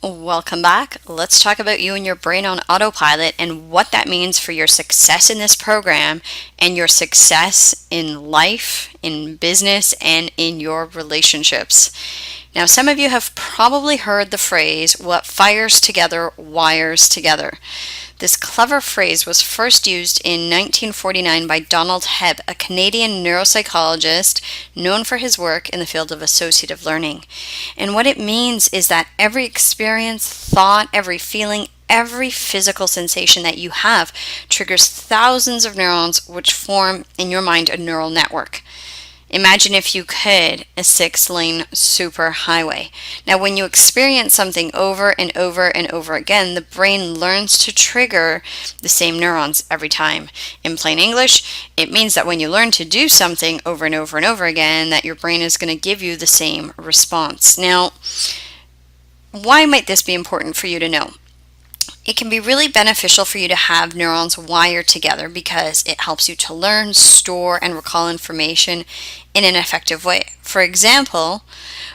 Welcome back. Let's talk about you and your brain on autopilot and what that means for your success in this program and your success in life, in business, and in your relationships. Now, some of you have probably heard the phrase, what fires together wires together. This clever phrase was first used in 1949 by Donald Hebb, a Canadian neuropsychologist known for his work in the field of associative learning. And what it means is that every experience, thought, every feeling, every physical sensation that you have triggers thousands of neurons which form in your mind a neural network. Imagine, if you could, a 6-lane superhighway. Now, when you experience something over and over and over again, the brain learns to trigger the same neurons every time. In plain English, it means that when you learn to do something over and over and over again, that your brain is going to give you the same response. Now, why might this be important for you to know? It can be really beneficial for you to have neurons wired together because it helps you to learn, store, and recall information in an effective way. For example,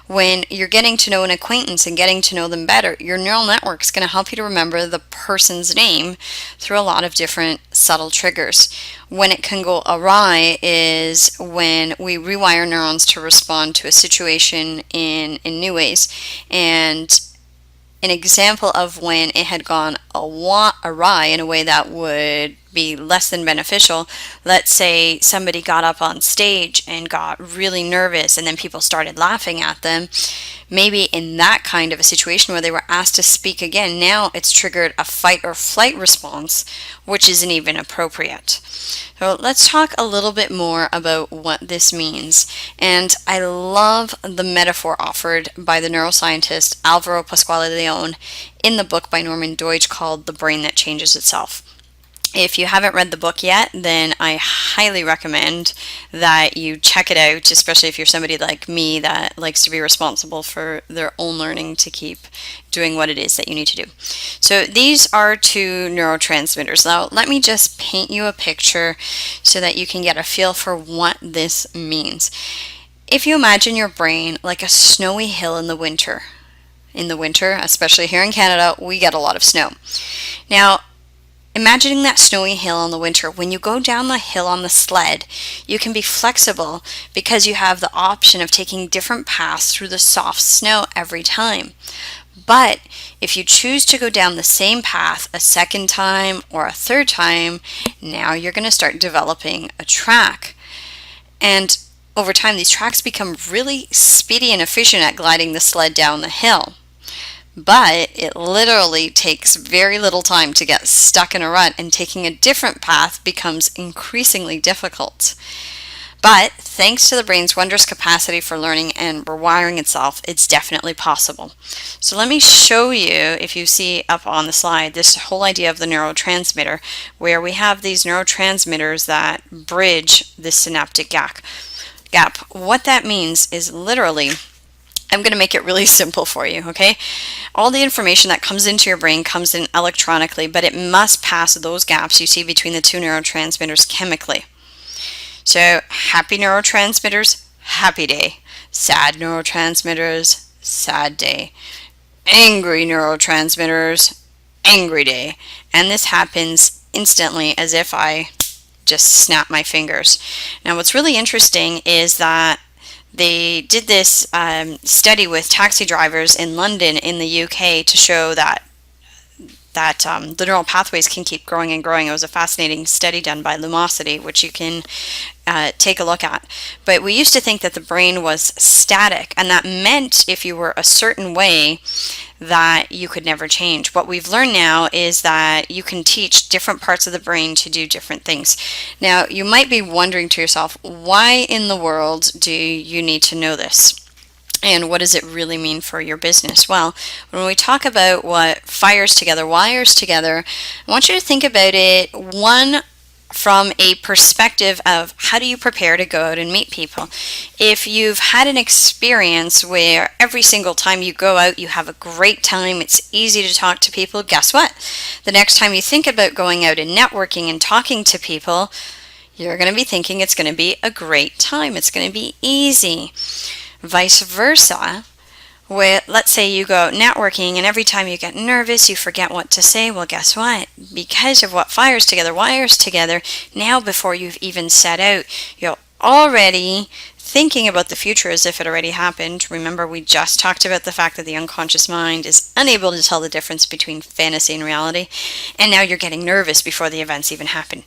when you're getting to know an acquaintance and getting to know them better, your neural network is going to help you to remember the person's name through a lot of different subtle triggers. When it can go awry is when we rewire neurons to respond to a situation in new ways. And an example of when it had gone awry in a way that would be less than beneficial. Let's say somebody got up on stage and got really nervous and then people started laughing at them. Maybe in that kind of a situation where they were asked to speak again, now it's triggered a fight or flight response, which isn't even appropriate. So let's talk a little bit more about what this means. And I love the metaphor offered by the neuroscientist Alvaro Pasquale Leone in the book by Norman Doidge called The Brain That Changes Itself. If you haven't read the book yet, then I highly recommend that you check it out, especially if you're somebody like me that likes to be responsible for their own learning to keep doing what it is that you need to do. So these are two neurotransmitters. Now, let me just paint you a picture so that you can get a feel for what this means. If you imagine your brain like a snowy hill in the winter, especially here in Canada, we get a lot of snow. Now, imagining that snowy hill in the winter, when you go down the hill on the sled, you can be flexible because you have the option of taking different paths through the soft snow every time. But if you choose to go down the same path a second time or a third time, now you're going to start developing a track. And over time, these tracks become really speedy and efficient at gliding the sled down the hill. But it literally takes very little time to get stuck in a rut, and taking a different path becomes increasingly difficult. But thanks to the brain's wondrous capacity for learning and rewiring itself, it's definitely possible. So let me show you, if you see up on the slide, this whole idea of the neurotransmitter, where we have these neurotransmitters that bridge the synaptic gap. What that means is literally, I'm going to make it really simple for you, okay? All the information that comes into your brain comes in electronically, but it must pass those gaps you see between the two neurotransmitters chemically. So, happy neurotransmitters, happy day. Sad neurotransmitters, sad day. Angry neurotransmitters, angry day. And this happens instantly, as if I just snap my fingers. Now, what's really interesting is that they did this study with taxi drivers in London in the UK to show that the neural pathways can keep growing and growing. It was a fascinating study done by Lumosity, which you can take a look at. But we used to think that the brain was static, and that meant if you were a certain way that you could never change. What we've learned now is that you can teach different parts of the brain to do different things. Now, you might be wondering to yourself, why in the world do you need to know this? And what does it really mean for your business? Well, when we talk about what fires together, wires together, I want you to think about it, one, from a perspective of how do you prepare to go out and meet people. If you've had an experience where every single time you go out you have a great time, it's easy to talk to people, guess what? The next time you think about going out and networking and talking to people, you're going to be thinking it's going to be a great time. It's going to be easy. Vice versa, Let's say you go out networking and every time you get nervous, you forget what to say. Well, guess what? Because of what fires together, wires together, now before you've even set out, you're already thinking about the future as if it already happened. Remember, we just talked about the fact that the unconscious mind is unable to tell the difference between fantasy and reality. And now you're getting nervous before the events even happen.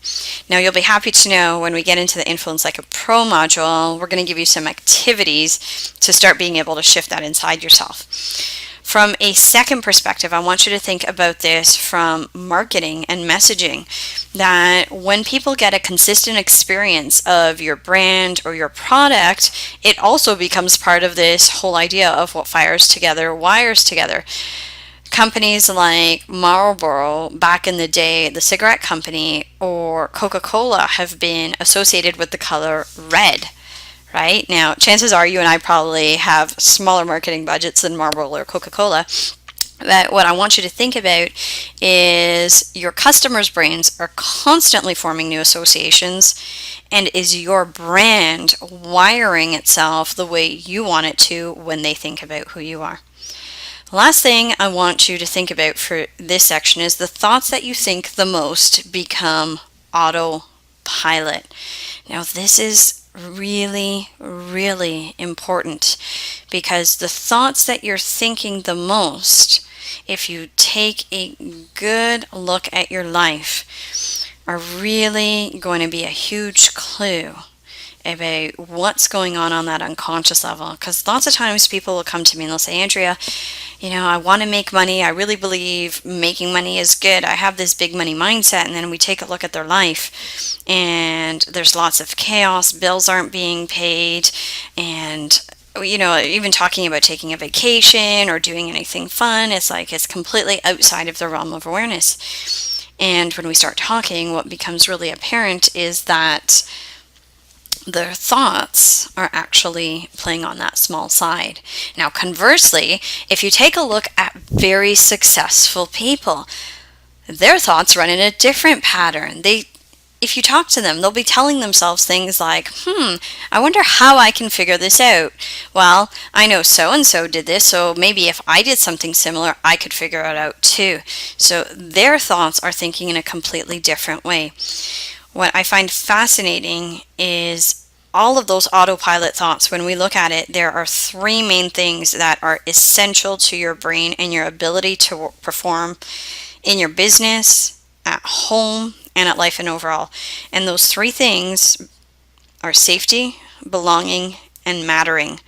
Now, you'll be happy to know when we get into the Influence Like a Pro module, we're going to give you some activities to start being able to shift that inside yourself. From a second perspective, I want you to think about this from marketing and messaging, that when people get a consistent experience of your brand or your product, it also becomes part of this whole idea of what fires together, wires together. Companies like Marlboro, back in the day, the cigarette company, or Coca-Cola have been associated with the color red. Right? Now, chances are you and I probably have smaller marketing budgets than Marlboro or Coca-Cola. But what I want you to think about is your customers' brains are constantly forming new associations, and is your brand wiring itself the way you want it to when they think about who you are? Last thing I want you to think about for this section is the thoughts that you think the most become autopilot. Now, this is really, really important, because the thoughts that you're thinking the most, if you take a good look at your life, are really going to be a huge clue about what's going on that unconscious level. Because lots of times people will come to me and they'll say, Andrea, I want to make money. I really believe making money is good. I have this big money mindset. And then we take a look at their life and there's lots of chaos. Bills aren't being paid. And, even talking about taking a vacation or doing anything fun, it's like it's completely outside of the realm of awareness. And when we start talking, what becomes really apparent is that their thoughts are actually playing on that small side. Now, conversely, if you take a look at very successful people, their thoughts run in a different pattern. If you talk to them, they'll be telling themselves things like, I wonder how I can figure this out. Well, I know so-and-so did this, so maybe if I did something similar, I could figure it out too. So their thoughts are thinking in a completely different way. What I find fascinating is all of those autopilot thoughts. When we look at it, there are three main things that are essential to your brain and your ability to perform in your business, at home, and at life and overall. And those three things are safety, belonging, and mattering.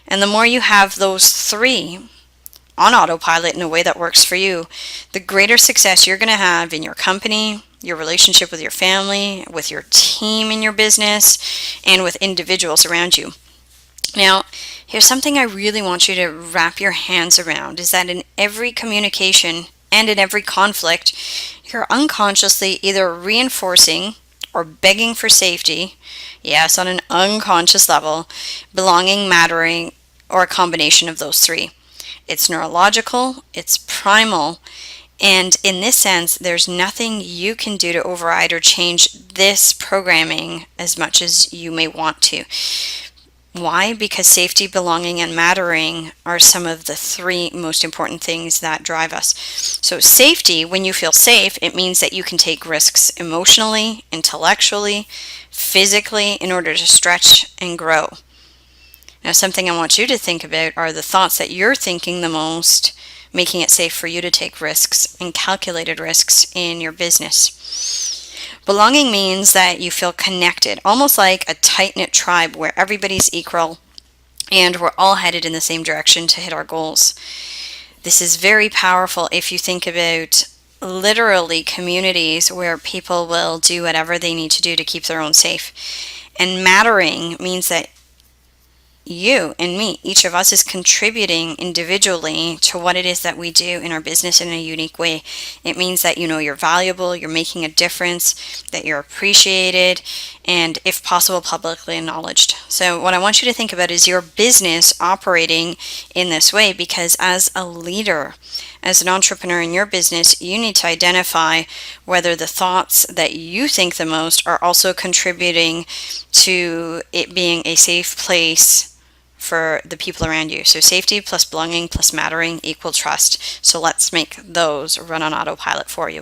And the more you have those three on autopilot in a way that works for you, the greater success you're going to have in your company, your relationship with your family, with your team in your business, and with individuals around you. Now, here's something I really want you to wrap your hands around, is that in every communication and in every conflict, you're unconsciously either reinforcing or begging for safety, yes, on an unconscious level, belonging, mattering, or a combination of those three. It's neurological, it's primal, and in this sense, there's nothing you can do to override or change this programming as much as you may want to. Why? Because safety, belonging, and mattering are some of the three most important things that drive us. So safety, when you feel safe, it means that you can take risks emotionally, intellectually, physically in order to stretch and grow. Now, something I want you to think about are the thoughts that you're thinking the most, making it safe for you to take risks and calculated risks in your business. Belonging means that you feel connected, almost like a tight-knit tribe where everybody's equal and we're all headed in the same direction to hit our goals. This is very powerful if you think about literally communities where people will do whatever they need to do to keep their own safe. And mattering means that you and me, each of us, is contributing individually to what it is that we do in our business in a unique way. It means that you're valuable, you're making a difference, that you're appreciated, and if possible, publicly acknowledged. So what I want you to think about is your business operating in this way, because as a leader, as an entrepreneur in your business, you need to identify whether the thoughts that you think the most are also contributing to it being a safe place for the people around you. So safety plus belonging plus mattering equal trust. So let's make those run on autopilot for you.